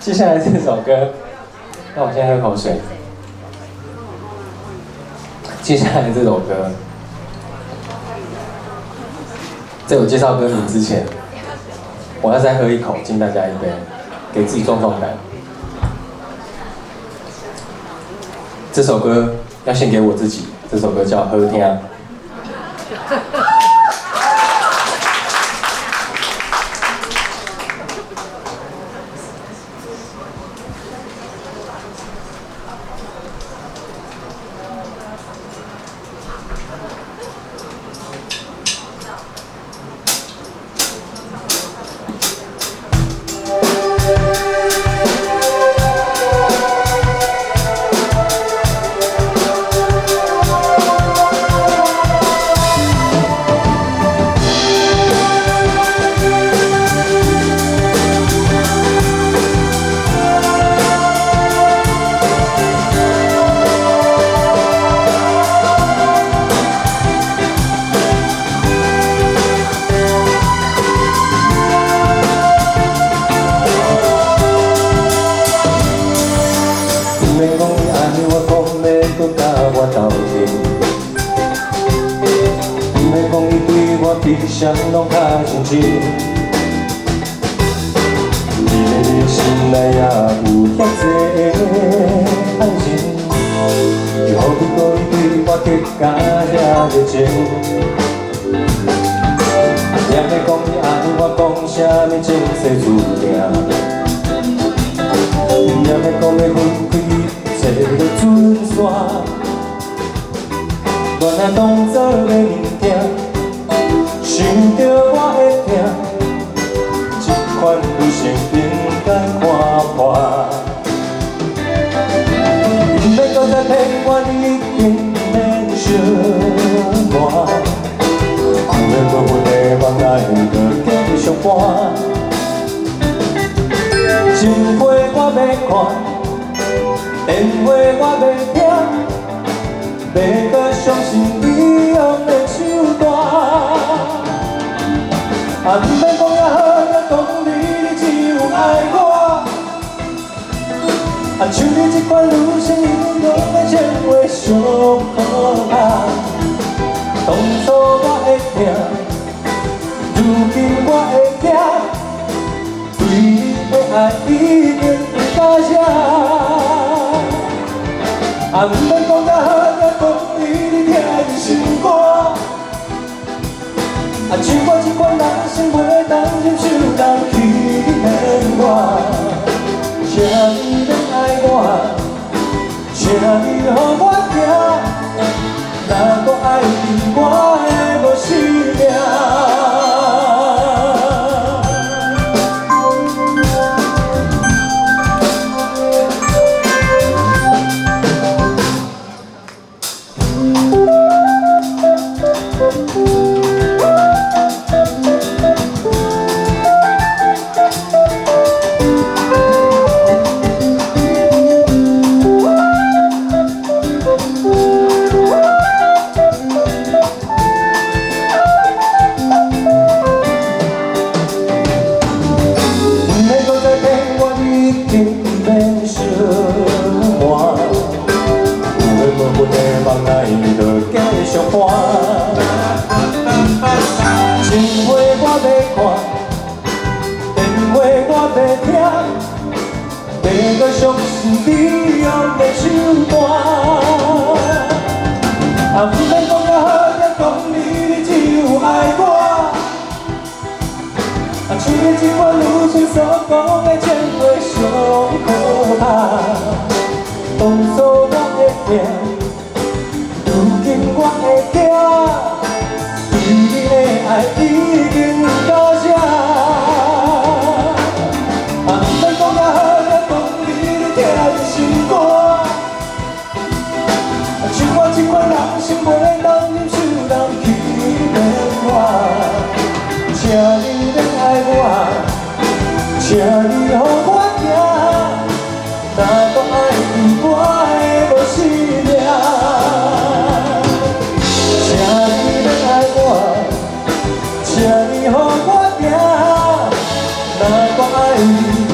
接下来这首歌，那我先喝口水。接下来这首歌，在我介绍歌名之前，我要再喝一口，敬大家一杯，给自己壮壮胆。这首歌要献给我自己，这首歌叫《好听》。比谁拢较认真，你的心内也有遐多爱情，又何必搁对我更加遐热情？也要讲你爱我，讲啥物前世注定，也要讲要分开一切就准线，我若当作袂物件。想着我会痛，这款女性应该看破。不免搁再骗我，你已经免相瞒。有缘无分的梦来，搁继续搬。情花我要看，电话我要听，要搁相信你用的手段。不免讲也好，也讲你只有爱我。像你这款女性，应该要前话上可怕。当初我会痛，如今我会惊，对你的爱已经不加写。不免讲也好，也讲你听的心肝。像我这款人生袂当忍受人欺骗我，请你免爱我，请你予我行，若搁爱你，我会无性命。情话我要看，电话我要听，要搁相信你用的手段。不免讲也好，也讲你只有爱我。像你这款女性所讲的前话上可怕。当初我会痛，如今我会惊。对你的爱已经到这，不免讲也好，也讲你听的心肝。像我这款人生袂当忍受人欺骗我，请你免爱我，请你予我行，若搁爱你，我会无性命。请你予我行，若搁爱你。